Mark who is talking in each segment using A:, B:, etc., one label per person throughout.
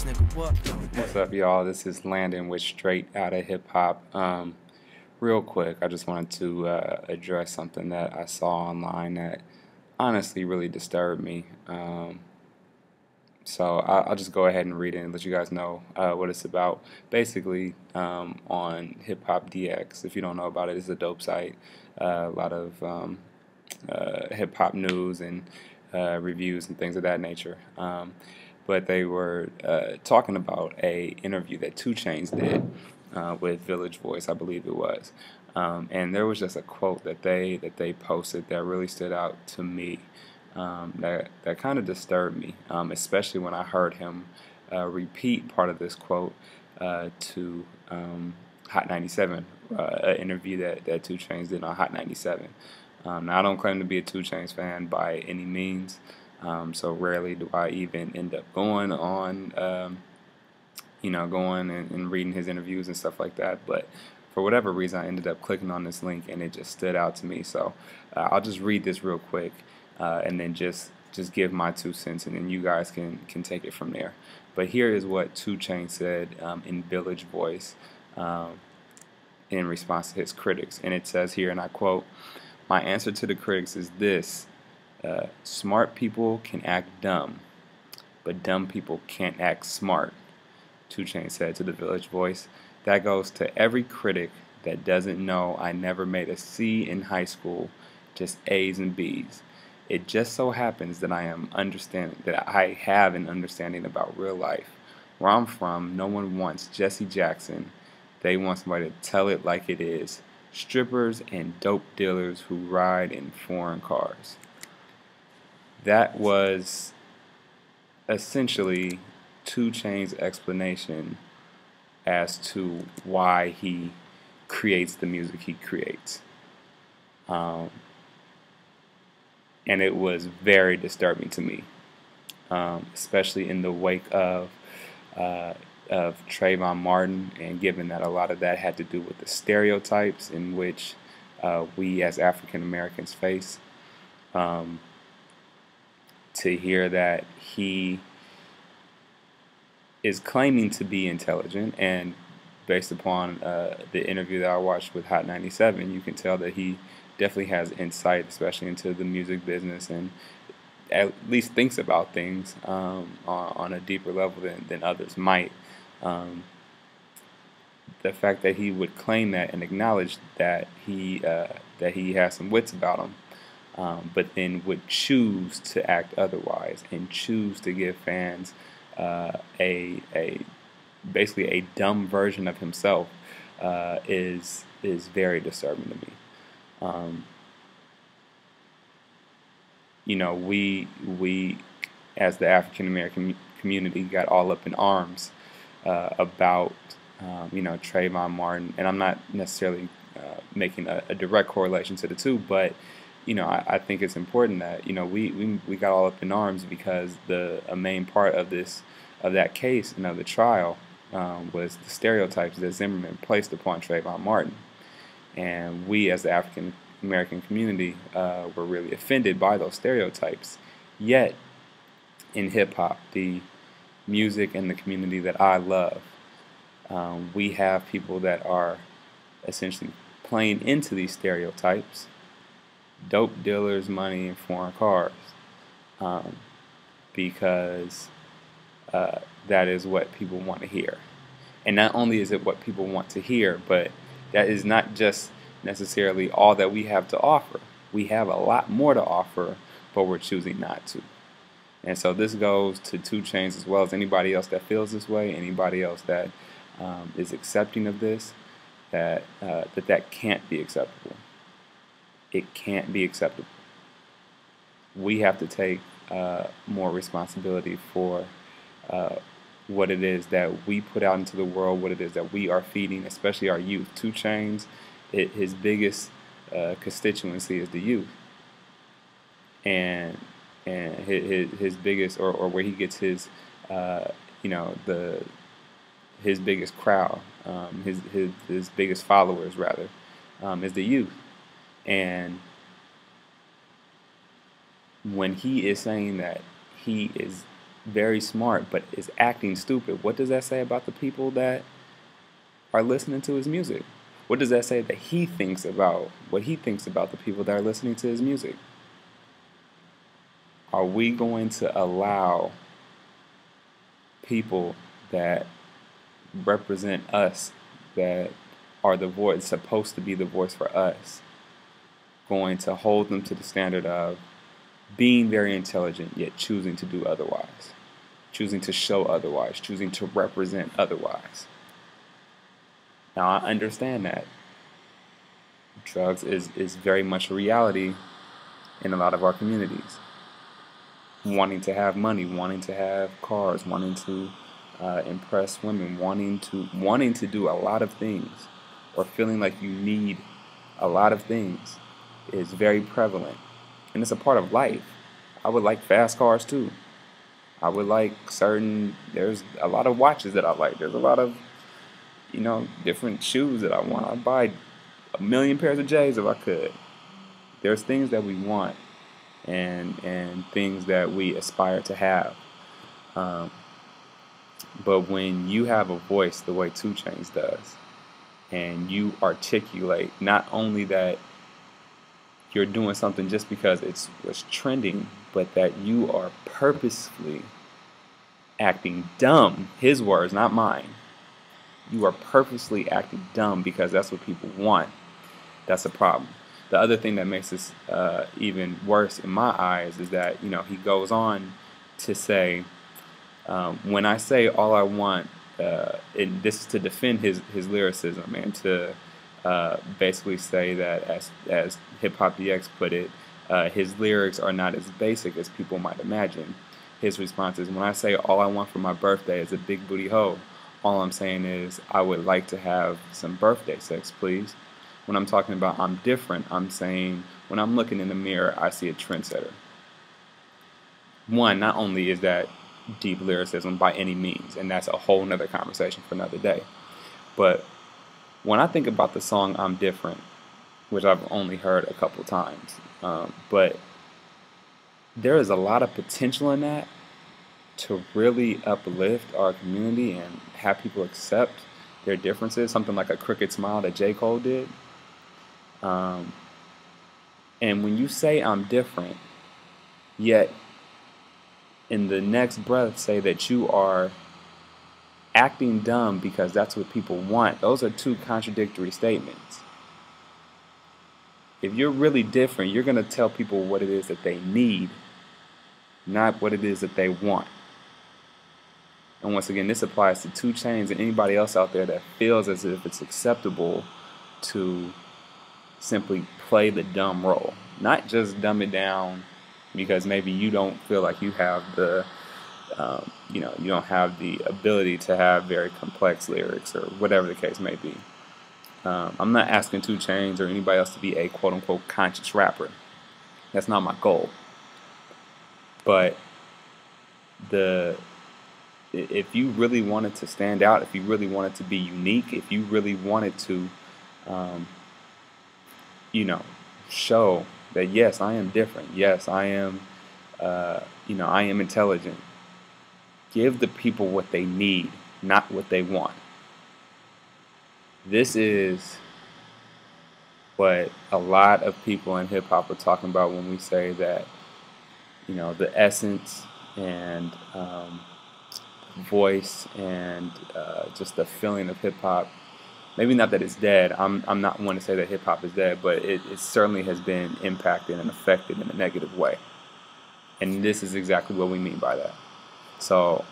A: nigga, what?
B: What's up, y'all? This is Landon with Straight Outta Hip Hop. Real quick, I just wanted to address something that I saw online that honestly really disturbed me. So I'll just go ahead and read it and let you guys know what it's about. Basically, on Hip Hop DX, if you don't know about it, it's a dope site. A lot of hip hop news and reviews and things of that nature. But they were talking about a interview that 2 Chainz did with Village Voice, I believe it was. And there was just a quote that they posted that really stood out to me. That kind of disturbed me, especially when I heard him repeat part of this quote to Hot 97, an interview that 2 Chainz did on Hot 97. Now, I don't claim to be a 2 Chainz fan by any means, so rarely do I even end up going on, going and reading his interviews and stuff like that. But for whatever reason, I ended up clicking on this link, and it just stood out to me. So I'll just read this real quick, and then just give my 2 cents, and then you guys can take it from there. But here is what 2 Chainz said in Village Voice in response to his critics, and it says here, and I quote, "My answer to the critics is this: smart people can act dumb, but dumb people can't act smart," 2 Chainz said to the Village Voice. "That goes to every critic that doesn't know I never made a C in high school, just A's and B's. It just so happens that I have an understanding about real life. Where I'm from, no one wants Jesse Jackson. They want somebody to tell it like it is. Strippers and dope dealers who ride in foreign cars." That was essentially 2 Chainz's explanation as to why he creates the music he creates. And it was very disturbing to me, especially in the wake of Trayvon Martin, and given that a lot of that had to do with the stereotypes in which we as African Americans face. To hear that he is claiming to be intelligent, and based upon the interview that I watched with Hot 97, you can tell that he definitely has insight, especially into the music business, and at least thinks about things on a deeper level than others might. The fact that he would claim that and acknowledge that he has some wits about him, but then would choose to act otherwise and choose to give fans basically a dumb version of himself is very disturbing to me. We as the African American community got all up in arms about Trayvon Martin, and I'm not necessarily making a direct correlation to the two, but I think it's important that we got all up in arms because a main part of that case and of the trial was the stereotypes that Zimmerman placed upon Trayvon Martin. And we, as the African American community, were really offended by those stereotypes. Yet, in hip hop, the music and the community that I love, we have people that are essentially playing into these stereotypes: dope dealers, money, and foreign cars, because that is what people want to hear. And not only is it what people want to hear, but that is not just necessarily all that we have to offer. We have a lot more to offer, but we're choosing not to. And so this goes to 2 Chainz as well as anybody else that feels this way, anybody else that is accepting of this, that can't be acceptable. It can't be acceptable. We have to take more responsibility for what it is that we put out into the world, what it is that we are feeding, especially our youth. 2 Chainz, his biggest constituency is the youth, and his biggest, or where he gets his his biggest crowd, his biggest followers rather, is the youth. And when he is saying that he is very smart, but is acting stupid. What does that say about the people that are listening to his music? What does that say that he thinks about what he thinks about the people that are listening to his music? Are we going to allow people that represent us, that are the voice, supposed to be the voice for us, going to hold them to the standard of being very intelligent yet choosing to do otherwise, choosing to show otherwise, choosing to represent otherwise? Now, I understand that drugs is very much a reality in a lot of our communities. Wanting to have money, wanting to have cars, wanting to impress women, wanting to do a lot of things, or feeling like you need a lot of things is very prevalent, and it's a part of life. I would like fast cars too. I would like there's a lot of watches that I like. There's a lot of, different shoes that I want. I'd buy a million pairs of J's if I could. There's things that we want and things that we aspire to have. But when you have a voice the way 2 Chainz does, and you articulate not only that you're doing something just because was trending, but that you are purposefully acting dumb, his words, not mine. You are purposely acting dumb because that's what people want. That's a problem. The other thing that makes this even worse in my eyes is that, he goes on to say, when I say all I want, and this is to defend his lyricism and to basically say that, as Hip Hop DX put it, his lyrics are not as basic as people might imagine. His response is, when I say all I want for my birthday is a big booty hoe, all I'm saying is I would like to have some birthday sex, please. When I'm talking about I'm different, I'm saying when I'm looking in the mirror, I see a trendsetter. One, not only is that deep lyricism by any means, and that's a whole nother conversation for another day, but when I think about the song I'm Different, which I've only heard a couple times, but there is a lot of potential in that to really uplift our community and have people accept their differences, something like a Crooked Smile that J. Cole did. And when you say I'm different, yet in the next breath say that you are acting dumb because that's what people want, those are two contradictory statements. If you're really different, you're going to tell people what it is that they need, not what it is that they want. And once again, this applies to 2 Chainz and anybody else out there that feels as if it's acceptable to simply play the dumb role. Not just dumb it down because maybe you don't feel like you have the, you don't have the ability to have very complex lyrics or whatever the case may be. I'm not asking 2 Chainz or anybody else to be a quote-unquote conscious rapper. That's not my goal. But if you really wanted to stand out, if you really wanted to be unique, if you really wanted to, show that yes, I am different. Yes, I am, I am intelligent. Give the people what they need, not what they want. This is what a lot of people in hip hop are talking about when we say that, the essence and voice and just the feeling of hip hop. Maybe not that it's dead. I'm not one to say that hip hop is dead, but it certainly has been impacted and affected in a negative way. And this is exactly what we mean by that. So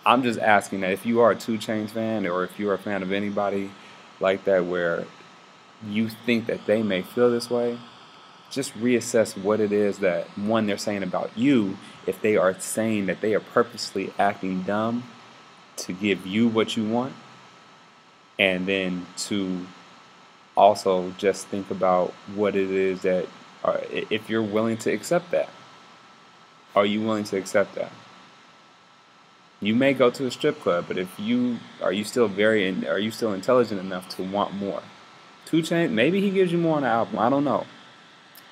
B: I'm just asking that if you are a 2 Chainz fan, or if you're a fan of anybody like that where you think that they may feel this way, just reassess what it is that, one, they're saying about you, if they are saying that they are purposely acting dumb to give you what you want, and then to also just think about what it is that, if you're willing to accept that. Are you willing to accept that? You may go to a strip club, but are you still intelligent enough to want more? 2 Chainz, maybe he gives you more on the album, I don't know.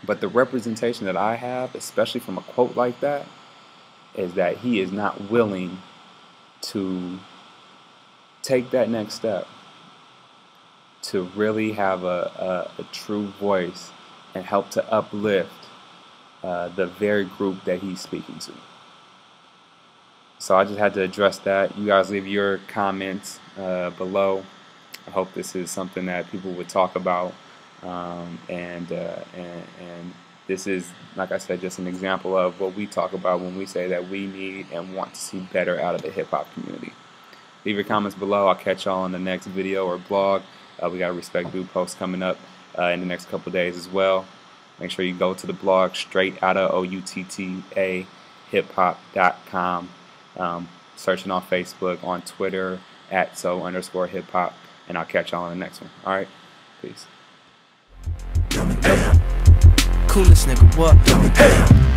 B: But the representation that I have, especially from a quote like that, is that he is not willing to take that next step to really have a true voice and help to uplift the very group that he's speaking to. So I just had to address that. You guys leave your comments below. I hope this is something that people would talk about, and this is, like I said, just an example of what we talk about when we say that we need and want to see better out of the hip-hop community. Leave your comments below. I'll catch y'all on the next video or blog. We got a Respect Dude post coming up in the next couple days as well. Make sure you go to the blog, straight out of OUTTA hiphop.com. Searching on Facebook, on Twitter, @so_hiphop, and I'll catch y'all on the next one. Alright, peace.
A: Coolest nigga, what?